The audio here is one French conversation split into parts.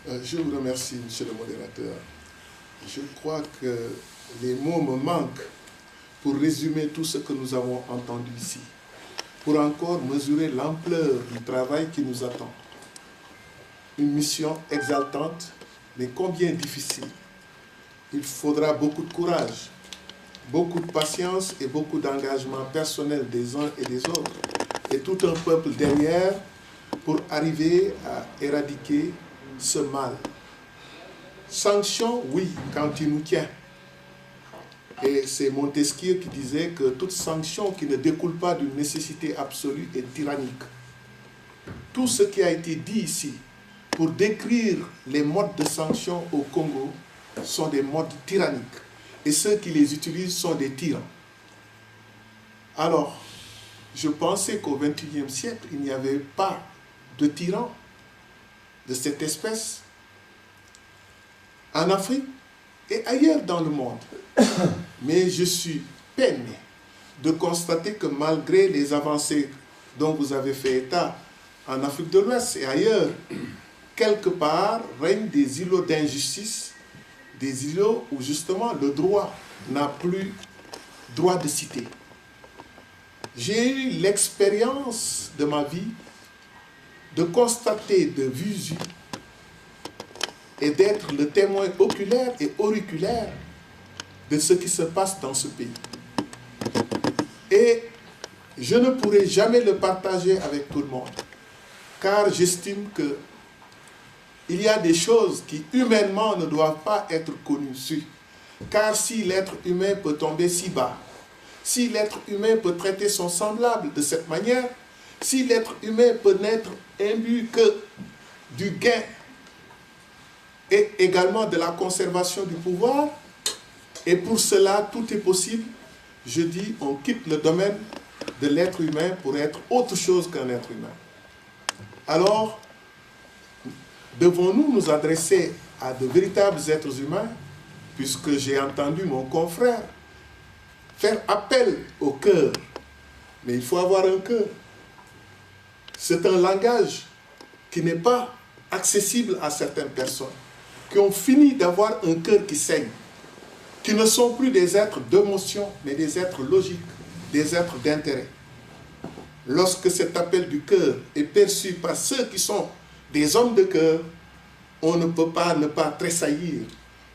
Je vous remercie, monsieur le modérateur. Je crois que les mots me manquent pour résumer tout ce que nous avons entendu ici, pour encore mesurer l'ampleur du travail qui nous attend. Une mission exaltante, mais combien difficile. Il faudra beaucoup de courage, beaucoup de patience et beaucoup d'engagement personnel des uns et des autres, et tout un peuple derrière pour arriver à éradiquer ce mal. Sanction, oui, quand il nous tient. Et c'est Montesquieu qui disait que toute sanction qui ne découle pas d'une nécessité absolue est tyrannique. Tout ce qui a été dit ici pour décrire les modes de sanction au Congo sont des modes tyranniques. Et ceux qui les utilisent sont des tyrans. Alors, je pensais qu'au XXIe siècle, il n'y avait pas de tyrans de cette espèce en Afrique et ailleurs dans le monde. Mais je suis peiné de constater que malgré les avancées dont vous avez fait état en Afrique de l'Ouest et ailleurs, quelque part règnent des îlots d'injustice, des îlots où justement le droit n'a plus droit de citer. J'ai eu l'expérience de ma vie de constater de visu et d'être le témoin oculaire et auriculaire de ce qui se passe dans ce pays. Et je ne pourrai jamais le partager avec tout le monde, car j'estime que il y a des choses qui humainement ne doivent pas être connues. Car si l'être humain peut tomber si bas, si l'être humain peut traiter son semblable de cette manière, si l'être humain peut n'être imbu que du gain et également de la conservation du pouvoir, et pour cela tout est possible, je dis on quitte le domaine de l'être humain pour être autre chose qu'un être humain. Alors, devons-nous nous adresser à de véritables êtres humains, puisque j'ai entendu mon confrère faire appel au cœur. Mais il faut avoir un cœur. C'est un langage qui n'est pas accessible à certaines personnes, qui ont fini d'avoir un cœur qui saigne, qui ne sont plus des êtres d'émotion, mais des êtres logiques, des êtres d'intérêt. Lorsque cet appel du cœur est perçu par ceux qui sont des hommes de cœur, on ne peut pas ne pas tressaillir.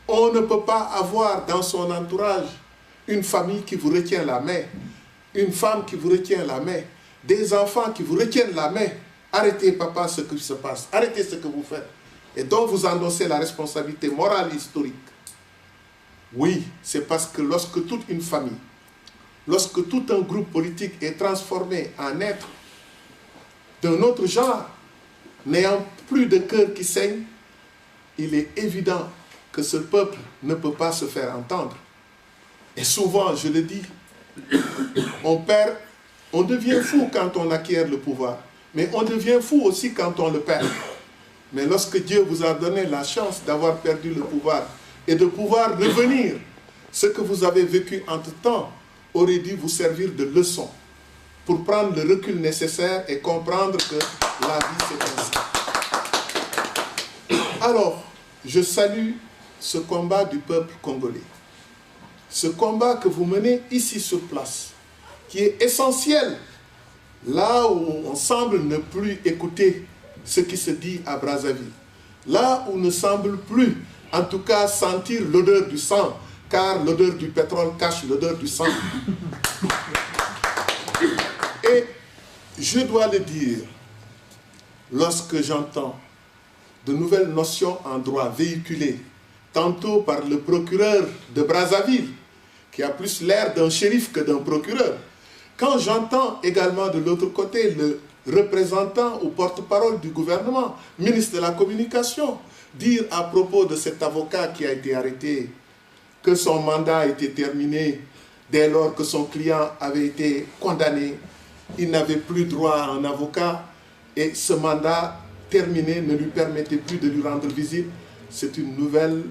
On ne peut pas avoir dans son entourage une famille qui vous retient la main, une femme qui vous retient la main, des enfants qui vous retiennent la main. Arrêtez, papa, ce qui se passe. Arrêtez ce que vous faites. Et donc vous endossez la responsabilité morale et historique. Oui, c'est parce que lorsque toute une famille, lorsque tout un groupe politique est transformé en être d'un autre genre, n'ayant plus de cœur qui saigne, il est évident que ce peuple ne peut pas se faire entendre. Et souvent, je le dis, on devient fou quand on acquiert le pouvoir, mais on devient fou aussi quand on le perd. Mais lorsque Dieu vous a donné la chance d'avoir perdu le pouvoir et de pouvoir revenir, ce que vous avez vécu entre-temps aurait dû vous servir de leçon pour prendre le recul nécessaire et comprendre que la vie c'est ainsi. Alors, je salue ce combat du peuple congolais. Ce combat que vous menez ici sur place, qui est essentiel, là où on semble ne plus écouter ce qui se dit à Brazzaville, là où on ne semble plus, en tout cas, sentir l'odeur du sang, car l'odeur du pétrole cache l'odeur du sang. Et je dois le dire, lorsque j'entends de nouvelles notions en droit véhiculées, tantôt par le procureur de Brazzaville, qui a plus l'air d'un shérif que d'un procureur, quand j'entends également de l'autre côté le représentant ou porte-parole du gouvernement, ministre de la Communication, dire à propos de cet avocat qui a été arrêté que son mandat a été terminé dès lors que son client avait été condamné, il n'avait plus droit à un avocat et ce mandat terminé ne lui permettait plus de lui rendre visite. C'est une nouvelle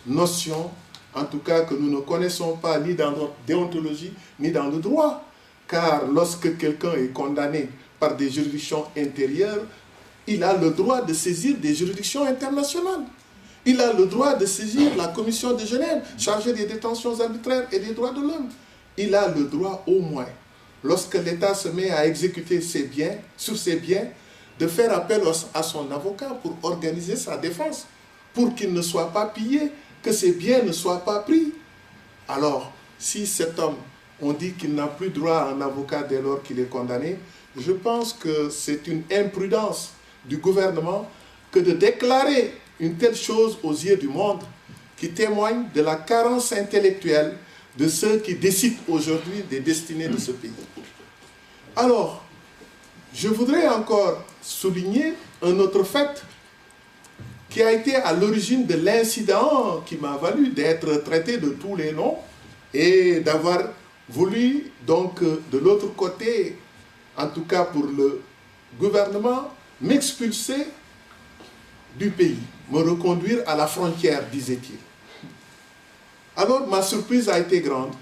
notion, en tout cas que nous ne connaissons pas ni dans notre déontologie ni dans le droit. Car lorsque quelqu'un est condamné par des juridictions intérieures, il a le droit de saisir des juridictions internationales. Il a le droit de saisir la Commission de Genève, chargée des détentions arbitraires et des droits de l'homme. Il a le droit au moins, lorsque l'État se met à exécuter ses biens, sur ses biens, de faire appel à son avocat pour organiser sa défense, pour qu'il ne soit pas pillé, que ses biens ne soient pas pris. Alors, si cet homme, on dit qu'il n'a plus droit à un avocat dès lors qu'il est condamné, je pense que c'est une imprudence du gouvernement que de déclarer une telle chose aux yeux du monde, qui témoigne de la carence intellectuelle de ceux qui décident aujourd'hui des destinées de ce pays. Alors, je voudrais encore souligner un autre fait qui a été à l'origine de l'incident qui m'a valu d'être traité de tous les noms et d'avoir voulu, donc, de l'autre côté, en tout cas pour le gouvernement, m'expulser du pays, me reconduire à la frontière, disait-il. Alors, ma surprise a été grande.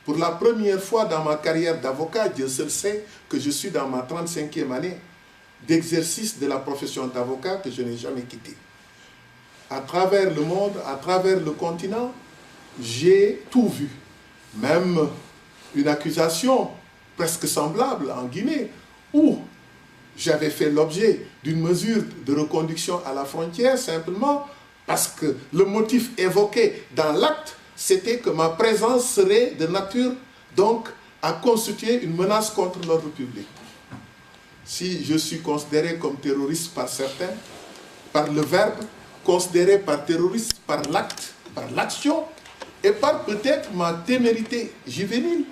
Pour la première fois dans ma carrière d'avocat, Dieu seul sait que je suis dans ma 35e année d'exercice de la profession d'avocat que je n'ai jamais quittée. À travers le monde, à travers le continent, j'ai tout vu. Même une accusation presque semblable en Guinée, où j'avais fait l'objet d'une mesure de reconduction à la frontière simplement parce que le motif évoqué dans l'acte, c'était que ma présence serait de nature donc à constituer une menace contre l'ordre public. Si je suis considéré comme terroriste par certains, par le verbe, considéré par terroriste par l'acte, par l'action, et par peut-être ma témérité juvénile,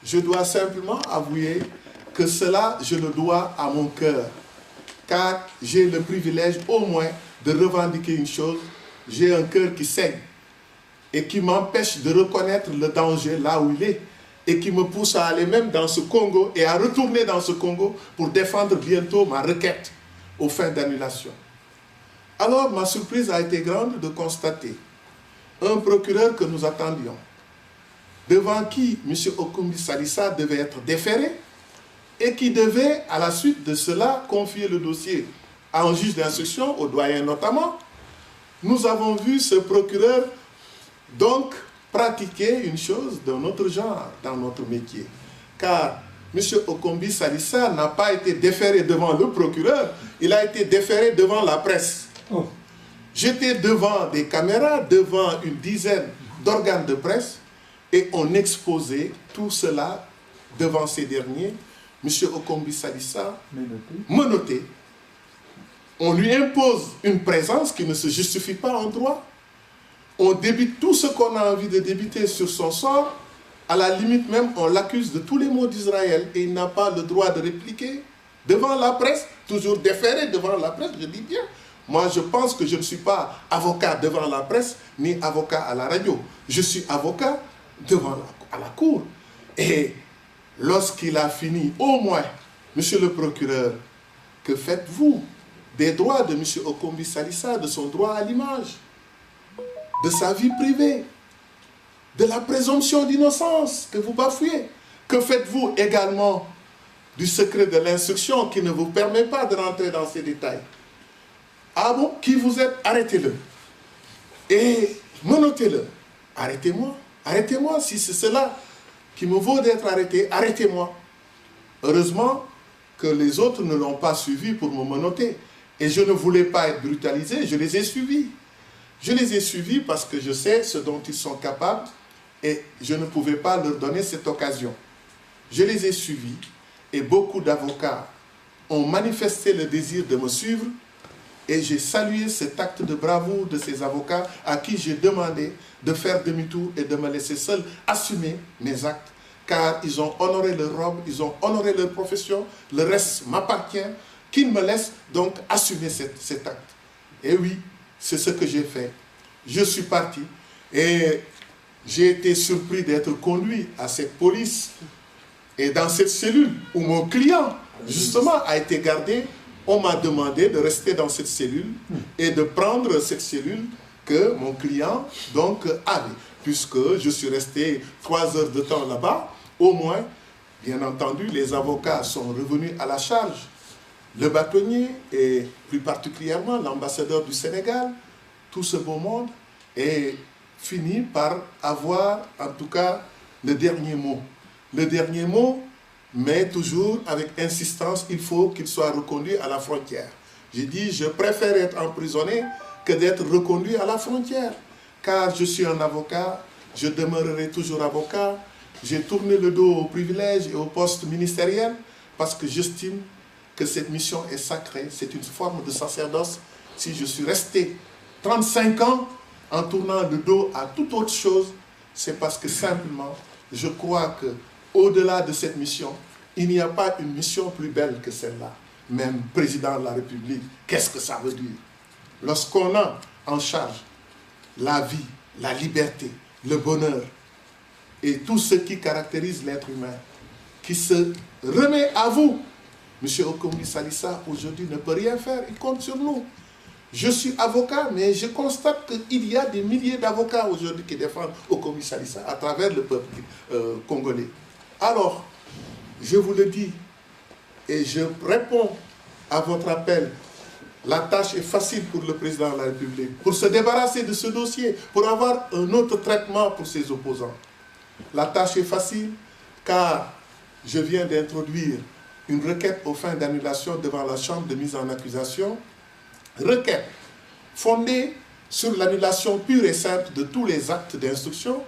je dois simplement avouer que cela, je le dois à mon cœur, car j'ai le privilège au moins de revendiquer une chose, j'ai un cœur qui saigne et qui m'empêche de reconnaître le danger là où il est et qui me pousse à aller même dans ce Congo et à retourner dans ce Congo pour défendre bientôt ma requête aux fins d'annulation. Alors ma surprise a été grande de constater un procureur que nous attendions, devant qui M. Okumbi Salissa devait être déféré et qui devait, à la suite de cela, confier le dossier à un juge d'instruction, au doyen notamment. Nous avons vu ce procureur donc pratiquer une chose d'un autre genre dans notre métier. Car M. Okumbi Salissa n'a pas été déféré devant le procureur, il a été déféré devant la presse. Oh. J'étais devant des caméras, devant une dizaine d'organes de presse, et on exposait tout cela devant ces derniers. M. Okumbi Salissa, menotté, on lui impose une présence qui ne se justifie pas en droit. On débite tout ce qu'on a envie de débiter sur son sort. À la limite même, on l'accuse de tous les maux d'Israël et il n'a pas le droit de répliquer devant la presse, toujours déféré devant la presse, je dis bien. Moi, je pense que je ne suis pas avocat devant la presse, ni avocat à la radio. Je suis avocat à la cour. Et lorsqu'il a fini, au moins, monsieur le procureur, que faites-vous des droits de M. Okumbi Salissa, de son droit à l'image, de sa vie privée, de la présomption d'innocence que vous bafouez? Que faites-vous également du secret de l'instruction qui ne vous permet pas de rentrer dans ces détails? Ah bon, qui vous êtes? Arrêtez-le. Et menotez-le. Arrêtez-moi. Arrêtez-moi. Si c'est cela qui me vaut d'être arrêté, arrêtez-moi. Heureusement que les autres ne l'ont pas suivi pour me menotter. Et je ne voulais pas être brutalisé, je les ai suivis. Je les ai suivis parce que je sais ce dont ils sont capables et je ne pouvais pas leur donner cette occasion. Je les ai suivis et beaucoup d'avocats ont manifesté le désir de me suivre et j'ai salué cet acte de bravoure de ces avocats à qui j'ai demandé de faire demi-tour et de me laisser seul assumer mes actes, car ils ont honoré leur robe, ils ont honoré leur profession, le reste m'appartient, qu'ils me laissent donc assumer cet acte. Et oui, c'est ce que j'ai fait. Je suis parti et j'ai été surpris d'être conduit à cette police et dans cette cellule où mon client, justement, a été gardé. On m'a demandé de rester dans cette cellule et de prendre cette cellule que mon client donc avait. Puisque je suis resté 3 heures de temps là-bas, au moins, bien entendu, les avocats sont revenus à la charge le bâtonnier et plus particulièrement l'ambassadeur du Sénégal, tout ce beau monde, est fini par avoir en tout cas le dernier mot. Le dernier mot, mais toujours avec insistance, il faut qu'il soit reconduit à la frontière. J'ai dit, je préfère être emprisonné que d'être reconduit à la frontière. Car je suis un avocat, je demeurerai toujours avocat. J'ai tourné le dos aux privilèges et aux postes ministériels parce que j'estime que cette mission est sacrée. C'est une forme de sacerdoce. Si je suis resté 35 ans en tournant le dos à toute autre chose, c'est parce que simplement, je crois qu'au-delà de cette mission, il n'y a pas une mission plus belle que celle-là. Même président de la République, qu'est-ce que ça veut dire? Lorsqu'on a en charge la vie, la liberté, le bonheur et tout ce qui caractérise l'être humain, qui se remet à vous, M. Okombi Salissa aujourd'hui ne peut rien faire, il compte sur nous. Je suis avocat, mais je constate qu'il y a des milliers d'avocats aujourd'hui qui défendent Okombi Salissa à travers le peuple congolais. Alors, je vous le dis, et je réponds à votre appel, la tâche est facile pour le président de la République, pour se débarrasser de ce dossier, pour avoir un autre traitement pour ses opposants. La tâche est facile car je viens d'introduire une requête aux fins d'annulation devant la Chambre de mise en accusation, requête fondée sur l'annulation pure et simple de tous les actes d'instruction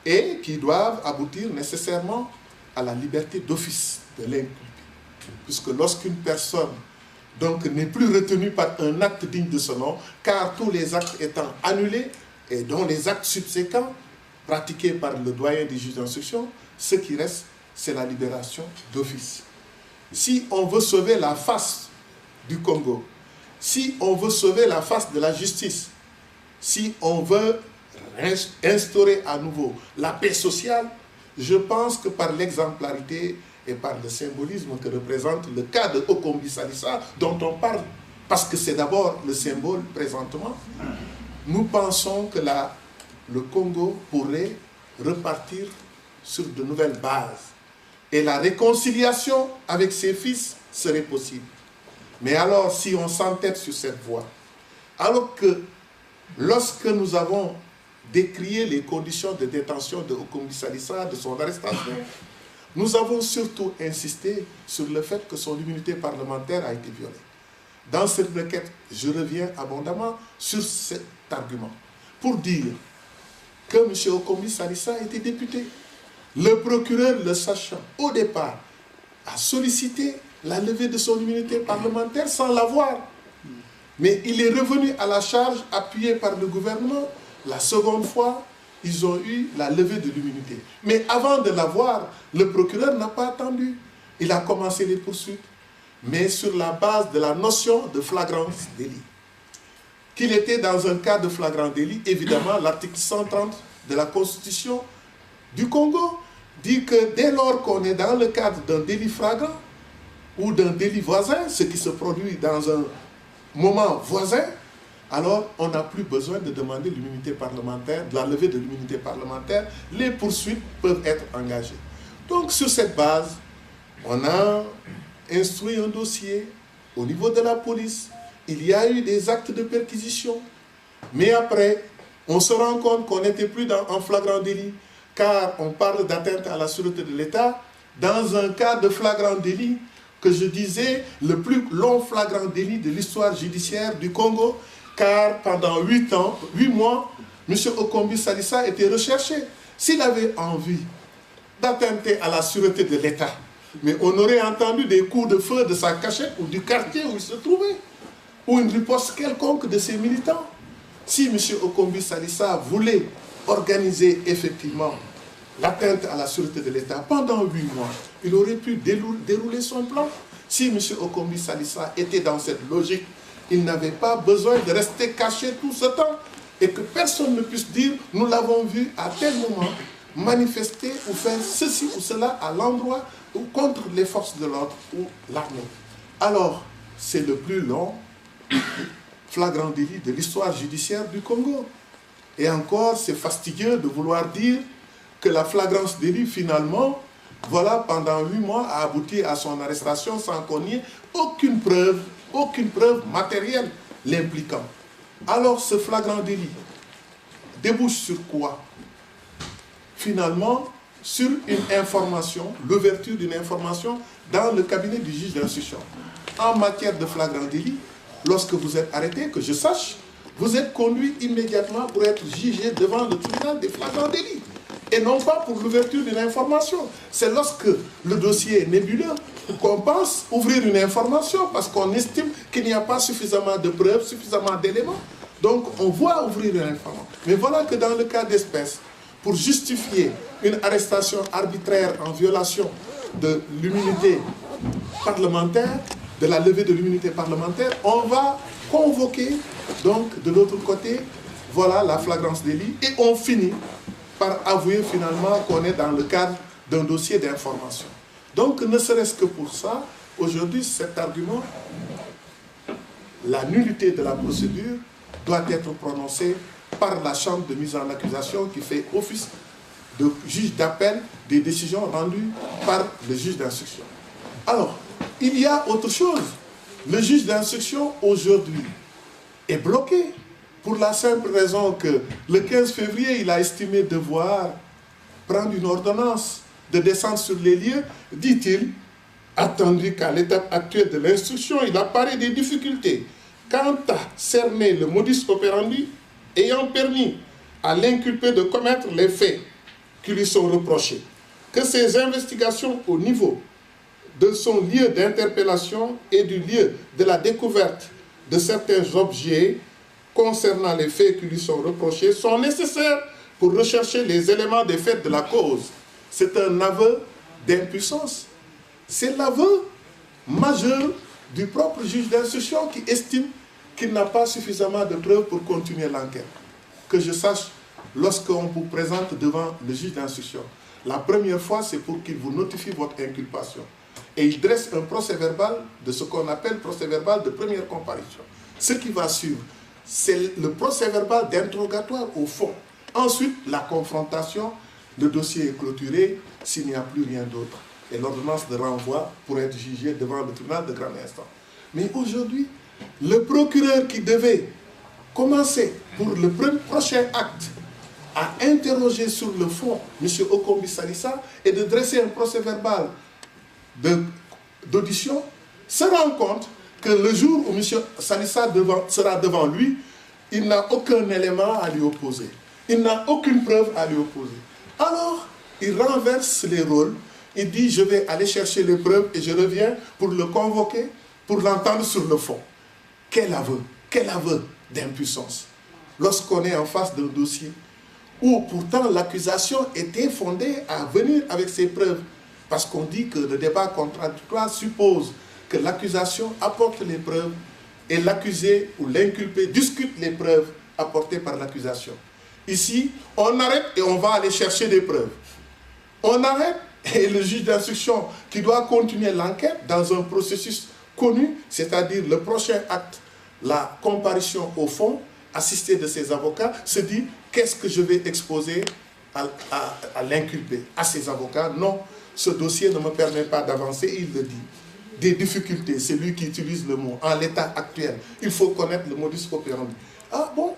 et qui doivent aboutir nécessairement à la liberté d'office de l'inculpé. Puisque lorsqu'une personne n'est plus retenue par un acte digne de ce nom, car tous les actes étant annulés et dont les actes subséquents pratiqués par le doyen des juges d'instruction, ce qui reste, c'est la libération d'office. Si on veut sauver la face du Congo, si on veut sauver la face de la justice, si on veut instaurer à nouveau la paix sociale, je pense que par l'exemplarité et par le symbolisme que représente le cas de Okombi Salissa, dont on parle, parce que c'est d'abord le symbole présentement, nous pensons que le Congo pourrait repartir sur de nouvelles bases. Et la réconciliation avec ses fils serait possible. Mais alors, si on s'entête sur cette voie, alors que lorsque nous avons décrié les conditions de détention de Okombi Salissa, de son arrestation, nous avons surtout insisté sur le fait que son immunité parlementaire a été violée. Dans cette requête, je reviens abondamment sur cet argument pour dire que M. Okombi Salissa était député. Le procureur, le sachant au départ, a sollicité la levée de son immunité parlementaire sans l'avoir. Mais il est revenu à la charge, appuyé par le gouvernement. La seconde fois, ils ont eu la levée de l'immunité. Mais avant de l'avoir, le procureur n'a pas attendu. Il a commencé les poursuites, mais sur la base de la notion de flagrance délit. Qu'il était dans un cas de flagrant délit, évidemment, l'article 130 de la Constitution du Congo dit que dès lors qu'on est dans le cadre d'un délit flagrant ou d'un délit voisin, ce qui se produit dans un moment voisin, alors on n'a plus besoin de demander l'immunité parlementaire, de la levée de l'immunité parlementaire, les poursuites peuvent être engagées. Donc sur cette base, on a instruit un dossier au niveau de la police, il y a eu des actes de perquisition, mais après, on se rend compte qu'on n'était plus en flagrant délit, car on parle d'atteinte à la sûreté de l'État dans un cas de flagrant délit que je disais le plus long flagrant délit de l'histoire judiciaire du Congo, car pendant 8 mois, M. Okombi Salissa était recherché. S'il avait envie d'attenter à la sûreté de l'État, mais on aurait entendu des coups de feu de sa cachette ou du quartier où il se trouvait, ou une riposte quelconque de ses militants. Si M. Okombi Salissa voulait organiser effectivement l'atteinte à la sûreté de l'État pendant 8 mois, il aurait pu dérouler son plan. Si M. Okombi Salissa était dans cette logique, il n'avait pas besoin de rester caché tout ce temps et que personne ne puisse dire « nous l'avons vu à tel moment manifester ou faire ceci ou cela à l'endroit ou contre les forces de l'ordre ou l'armée ». Alors, c'est le plus long flagrant délit de l'histoire judiciaire du Congo. Et encore, c'est fastidieux de vouloir dire que la flagrance délit, finalement, voilà, pendant 8 mois, a abouti à son arrestation sans qu'on y ait aucune preuve matérielle l'impliquant. Alors, ce flagrant délit débouche sur quoi? Finalement, sur une information, l'ouverture d'une information dans le cabinet du juge d'instruction. En matière de flagrant délit, lorsque vous êtes arrêté, que je sache, vous êtes conduit immédiatement pour être jugé devant le tribunal des flagrants délits. Et non pas pour l'ouverture d'une information. C'est lorsque le dossier est nébuleux qu'on pense ouvrir une information parce qu'on estime qu'il n'y a pas suffisamment de preuves, suffisamment d'éléments. Donc on voit ouvrir une information. Mais voilà que dans le cas d'espèce, pour justifier une arrestation arbitraire en violation de l'immunité parlementaire, de la levée de l'immunité parlementaire, on va convoquer donc de l'autre côté, voilà la flagrance délit, et on finit par avouer finalement qu'on est dans le cadre d'un dossier d'information. Donc ne serait-ce que pour ça, aujourd'hui cet argument, la nullité de la procédure doit être prononcée par la chambre de mise en accusation qui fait office de juge d'appel des décisions rendues par le juge d'instruction. Alors, il y a autre chose. Le juge d'instruction aujourd'hui est bloqué pour la simple raison que le 15 février, il a estimé devoir prendre une ordonnance de descendre sur les lieux, dit-il, attendu qu'à l'étape actuelle de l'instruction, il apparaît des difficultés quant à cerner le modus operandi ayant permis à l'inculpé de commettre les faits qui lui sont reprochés, que ces investigations au niveau de son lieu d'interpellation et du lieu de la découverte de certains objets concernant les faits qui lui sont reprochés sont nécessaires pour rechercher les éléments des faits de la cause. C'est un aveu d'impuissance. C'est l'aveu majeur du propre juge d'instruction qui estime qu'il n'a pas suffisamment de preuves pour continuer l'enquête. Que je sache, lorsqu'on vous présente devant le juge d'instruction, la première fois, c'est pour qu'il vous notifie votre inculpation. Et il dresse un procès-verbal de ce qu'on appelle procès-verbal de première comparution. Ce qui va suivre, c'est le procès-verbal d'interrogatoire au fond. Ensuite, la confrontation, le dossier est clôturé s'il n'y a plus rien d'autre. Et l'ordonnance de renvoi pour être jugé devant le tribunal de grande instance. Mais aujourd'hui, le procureur qui devait commencer pour le prochain acte à interroger sur le fond M. Okombi Salissa et de dresser un procès-verbal d'audition, se rend compte que le jour où M. Salissa sera devant lui, il n'a aucun élément à lui opposer. Il n'a aucune preuve à lui opposer. Alors, il renverse les rôles. Il dit, je vais aller chercher les preuves et je reviens pour le convoquer, pour l'entendre sur le fond. Quel aveu d'impuissance. Lorsqu'on est en face d'un dossier où pourtant l'accusation était fondée à venir avec ses preuves. Parce qu'on dit que le débat contradictoire suppose que l'accusation apporte les preuves et l'accusé ou l'inculpé discute les preuves apportées par l'accusation. Ici, on arrête et on va aller chercher des preuves. On arrête et le juge d'instruction qui doit continuer l'enquête dans un processus connu, c'est-à-dire le prochain acte, la comparution au fond, assisté de ses avocats, se dit qu'est-ce que je vais exposer à l'inculpé, à ses avocats. Non, ce dossier ne me permet pas d'avancer, il le dit. Des difficultés, c'est lui qui utilise le mot, en l'état actuel. Il faut connaître le modus operandi. Ah bon,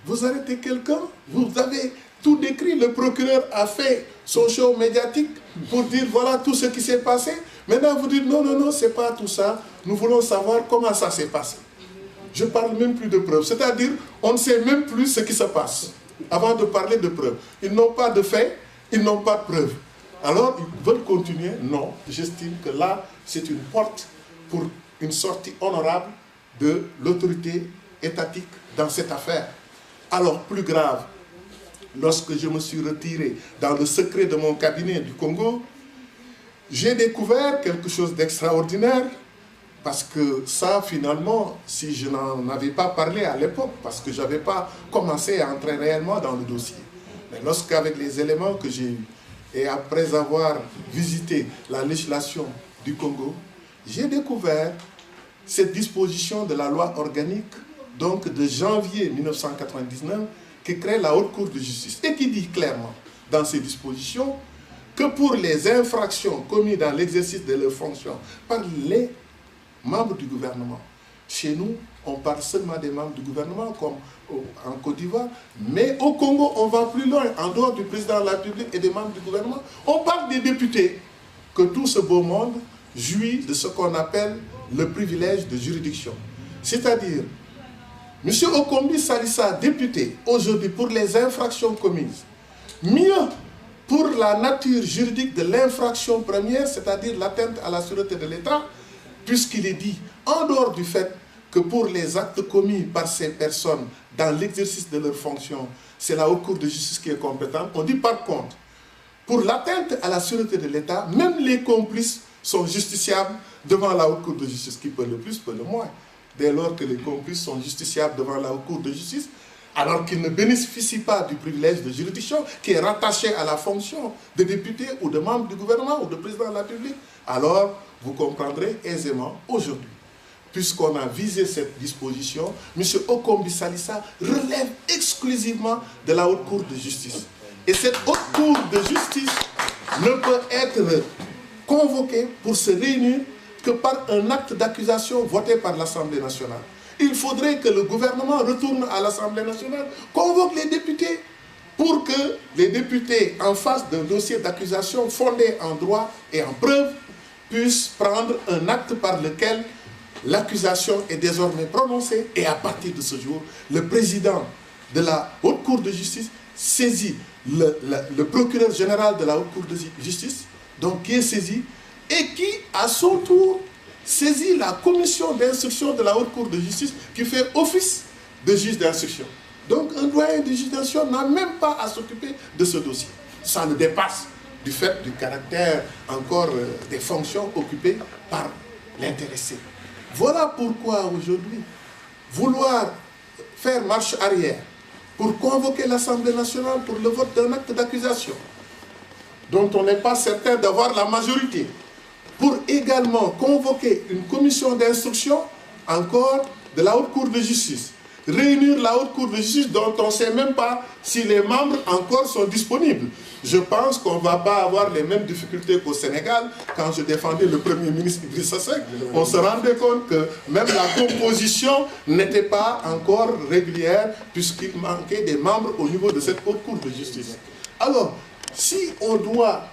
vous arrêtez quelqu'un, vous avez tout décrit, le procureur a fait son show médiatique pour dire voilà tout ce qui s'est passé. Maintenant vous dites non, non, non, c'est pas tout ça, nous voulons savoir comment ça s'est passé. Je ne parle même plus de preuves, c'est-à-dire on ne sait même plus ce qui se passe avant de parler de preuves. Ils n'ont pas de faits, ils n'ont pas de preuves. Alors ils veulent continuer? Non, j'estime que là c'est une porte pour une sortie honorable de l'autorité étatique dans cette affaire. Alors plus grave, lorsque je me suis retiré dans le secret de mon cabinet du Congo, j'ai découvert quelque chose d'extraordinaire. Parce que ça, finalement, si je n'en avais pas parlé à l'époque, parce que je n'avais pas commencé à entrer réellement dans le dossier. Mais lorsqu'avec les éléments que j'ai eus, et après avoir visité la législation du Congo, j'ai découvert cette disposition de la loi organique, donc de janvier 1999, qui crée la Haute Cour de justice, et qui dit clairement, dans ces dispositions, que pour les infractions commises dans l'exercice de leurs fonctions par les membres du gouvernement. Chez nous, on parle seulement des membres du gouvernement, comme en Côte d'Ivoire, mais au Congo, on va plus loin, en dehors du président de la République et des membres du gouvernement. On parle des députés, que tout ce beau monde jouit de ce qu'on appelle le privilège de juridiction. C'est-à-dire, M. Okombi Salissa, député, aujourd'hui, pour les infractions commises, mieux pour la nature juridique de l'infraction première, c'est-à-dire l'atteinte à la sûreté de l'État, puisqu'il est dit, en dehors du fait que pour les actes commis par ces personnes dans l'exercice de leurs fonctions, c'est la Haute Cour de justice qui est compétente. On dit par contre, pour l'atteinte à la sûreté de l'État, même les complices sont justiciables devant la Haute Cour de justice, qui peut le plus, peut le moins. Dès lors que les complices sont justiciables devant la Haute Cour de justice, alors qu'ils ne bénéficient pas du privilège de juridiction qui est rattaché à la fonction de député ou de membre du gouvernement ou de président de la République, alors vous comprendrez aisément aujourd'hui, puisqu'on a visé cette disposition, M. Okombi Salissa relève exclusivement de la Haute Cour de justice. Et cette Haute Cour de justice ne peut être convoquée pour se réunir que par un acte d'accusation voté par l'Assemblée nationale. Il faudrait que le gouvernement retourne à l'Assemblée nationale, convoque les députés, pour que les députés, en face d'un dossier d'accusation fondé en droit et en preuve, puissent prendre un acte par lequel l'accusation est désormais prononcée. Et à partir de ce jour, le président de la Haute Cour de justice saisit le procureur général de la Haute Cour de justice, donc qui est saisi, et qui, à son tour, saisit la commission d'instruction de la Haute Cour de justice qui fait office de juge d'instruction. Donc un doyen de juge d'instruction n'a même pas à s'occuper de ce dossier. Ça le dépasse du fait du caractère encore des fonctions occupées par l'intéressé. Voilà pourquoi aujourd'hui, vouloir faire marche arrière pour convoquer l'Assemblée nationale pour le vote d'un acte d'accusation dont on n'est pas certain d'avoir la majorité, pour également convoquer une commission d'instruction encore de la Haute Cour de justice, réunir la Haute Cour de justice dont on ne sait même pas si les membres encore sont disponibles. Je pense qu'on ne va pas avoir les mêmes difficultés qu'au Sénégal. Quand je défendais le Premier ministre Idrissa Seck, on se rendait compte que même la composition n'était pas encore régulière puisqu'il manquait des membres au niveau de cette Haute Cour de justice. Alors, si on doit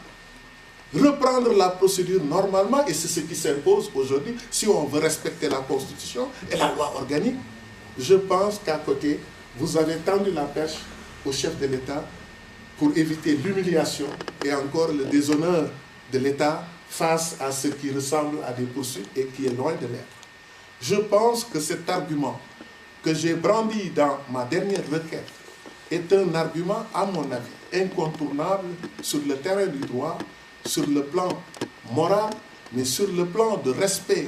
reprendre la procédure normalement, et c'est ce qui s'impose aujourd'hui, si on veut respecter la Constitution et la loi organique, je pense qu'à côté, vous avez tendu la perche au chef de l'État pour éviter l'humiliation et encore le déshonneur de l'État face à ce qui ressemble à des poursuites et qui est loin de l'être. Je pense que cet argument que j'ai brandi dans ma dernière requête est un argument, à mon avis, incontournable sur le terrain du droit, sur le plan moral, mais sur le plan de respect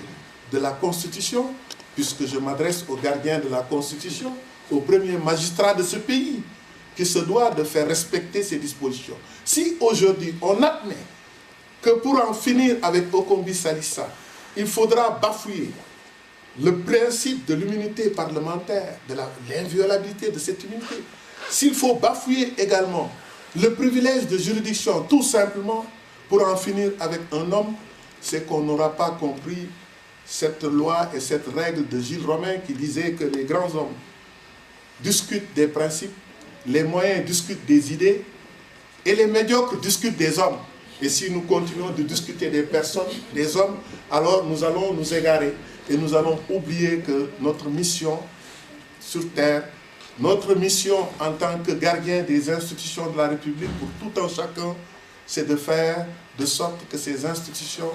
de la Constitution, puisque je m'adresse aux gardiens de la Constitution, aux premiers magistrats de ce pays, qui se doit de faire respecter ces dispositions. Si aujourd'hui on admet que pour en finir avec Okombi Salissa, il faudra bafouer le principe de l'immunité parlementaire, de l'inviolabilité de cette immunité, s'il faut bafouer également le privilège de juridiction, tout simplement, pour en finir avec un homme, c'est qu'on n'aura pas compris cette loi et cette règle de Gilles Romain qui disait que les grands hommes discutent des principes, les moyens discutent des idées et les médiocres discutent des hommes. Et si nous continuons de discuter des personnes, des hommes, alors nous allons nous égarer et nous allons oublier que notre mission sur Terre, notre mission en tant que gardien des institutions de la République pour tout un chacun, c'est de faire de sorte que ces institutions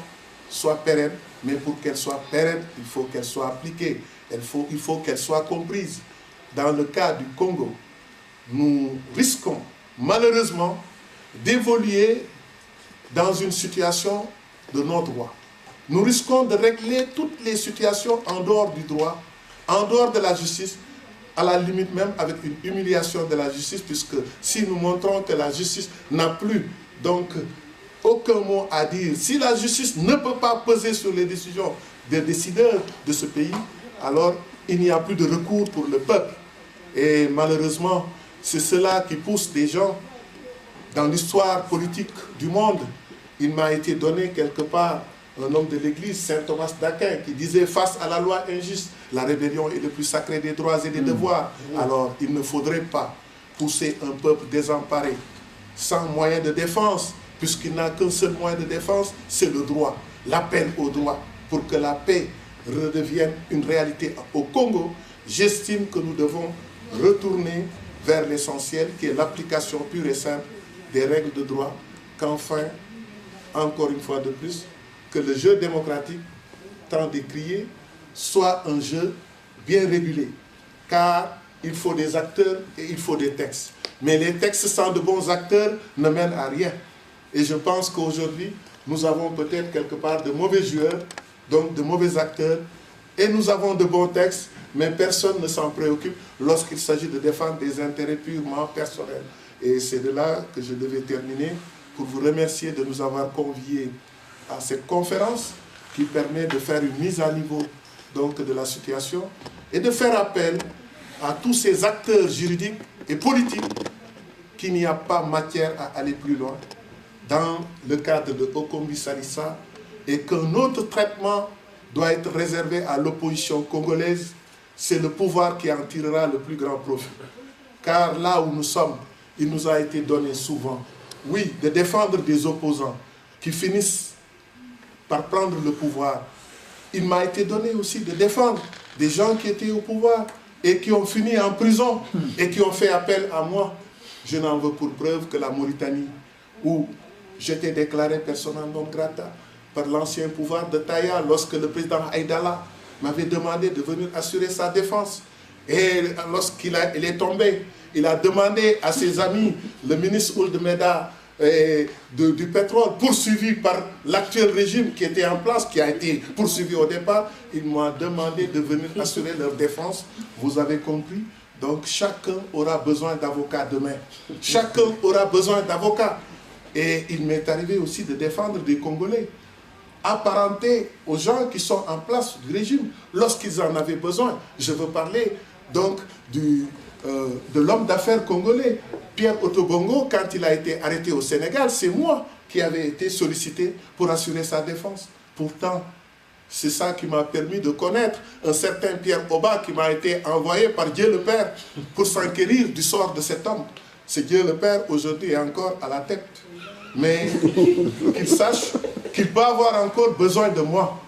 soient pérennes, mais pour qu'elles soient pérennes, il faut qu'elles soient appliquées, il faut qu'elles soient comprises. Dans le cas du Congo, nous risquons malheureusement d'évoluer dans une situation de non-droit. Nous risquons de régler toutes les situations en dehors du droit, en dehors de la justice, à la limite même avec une humiliation de la justice, puisque si nous montrons que la justice n'a plus donc aucun mot à dire, si la justice ne peut pas peser sur les décisions des décideurs de ce pays, alors il n'y a plus de recours pour le peuple. Et malheureusement, c'est cela qui pousse des gens Dans l'histoire politique du monde, il m'a été donné quelque part un homme de l'Église, saint Thomas d'Aquin, qui disait face à la loi injuste, la rébellion est le plus sacré des droits et des devoirs. Alors il ne faudrait pas pousser un peuple désemparé, sans moyen de défense, puisqu'il n'a qu'un seul moyen de défense, c'est le droit, l'appel au droit, pour que la paix redevienne une réalité au Congo. J'estime que nous devons retourner vers l'essentiel, qui est l'application pure et simple des règles de droit, qu'enfin, encore une fois de plus, que le jeu démocratique, tant décrié, soit un jeu bien régulé. Car il faut des acteurs et il faut des textes. Mais les textes sans de bons acteurs ne mènent à rien. Et je pense qu'aujourd'hui, nous avons peut-être quelque part de mauvais joueurs, donc de mauvais acteurs, et nous avons de bons textes, mais personne ne s'en préoccupe lorsqu'il s'agit de défendre des intérêts purement personnels. Et c'est de là que je devais terminer pour vous remercier de nous avoir conviés à cette conférence qui permet de faire une mise à niveau donc, de la situation et de faire appel à tous ces acteurs juridiques et politiques qu'il n'y a pas matière à aller plus loin dans le cadre de Okombi Salissa et qu'un autre traitement doit être réservé à l'opposition congolaise. C'est le pouvoir qui en tirera le plus grand profit. Car là où nous sommes, il nous a été donné souvent, oui, de défendre des opposants qui finissent par prendre le pouvoir. Il m'a été donné aussi de défendre des gens qui étaient au pouvoir et qui ont fini en prison et qui ont fait appel à moi. Je n'en veux pour preuve que la Mauritanie, où j'étais déclaré persona non grata par l'ancien pouvoir de Taya lorsque le président Aïdala m'avait demandé de venir assurer sa défense. Et lorsqu'il est tombé, il a demandé à ses amis, le ministre Ould Meda, du pétrole, poursuivi par l'actuel régime qui était en place, qui a été poursuivi au départ, il m'a demandé de venir assurer leur défense. Vous avez compris? Donc chacun aura besoin d'avocats demain. Chacun aura besoin d'avocats. Et il m'est arrivé aussi de défendre des Congolais, apparentés aux gens qui sont en place du régime, lorsqu'ils en avaient besoin. Je veux parler donc de l'homme d'affaires congolais, Pierre Otobongo, quand il a été arrêté au Sénégal, c'est moi qui avais été sollicité pour assurer sa défense. Pourtant, c'est ça qui m'a permis de connaître un certain Pierre Oba qui m'a été envoyé par Dieu le Père pour s'enquérir du sort de cet homme. C'est Dieu le Père aujourd'hui est encore à la tête. Mais qu'il sache qu'il peut avoir encore besoin de moi,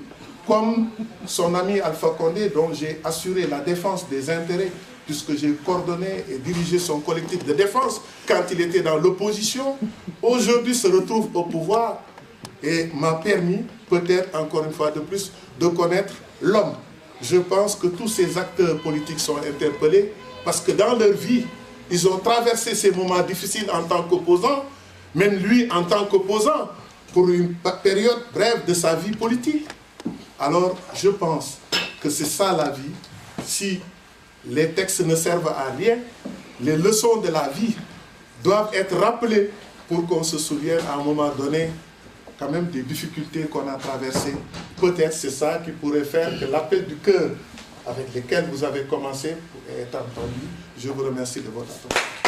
comme son ami Alpha Condé, dont j'ai assuré la défense des intérêts, puisque j'ai coordonné et dirigé son collectif de défense quand il était dans l'opposition, aujourd'hui se retrouve au pouvoir et m'a permis, peut-être encore une fois de plus, de connaître l'homme. Je pense que tous ces acteurs politiques sont interpellés parce que dans leur vie, ils ont traversé ces moments difficiles en tant qu'opposants, même lui en tant qu'opposant, pour une période brève de sa vie politique. Alors, je pense que c'est ça la vie. Si les textes ne servent à rien, les leçons de la vie doivent être rappelées pour qu'on se souvienne à un moment donné quand même des difficultés qu'on a traversées. Peut-être c'est ça qui pourrait faire que l'appel du cœur avec lequel vous avez commencé pourrait être entendu. Je vous remercie de votre attention.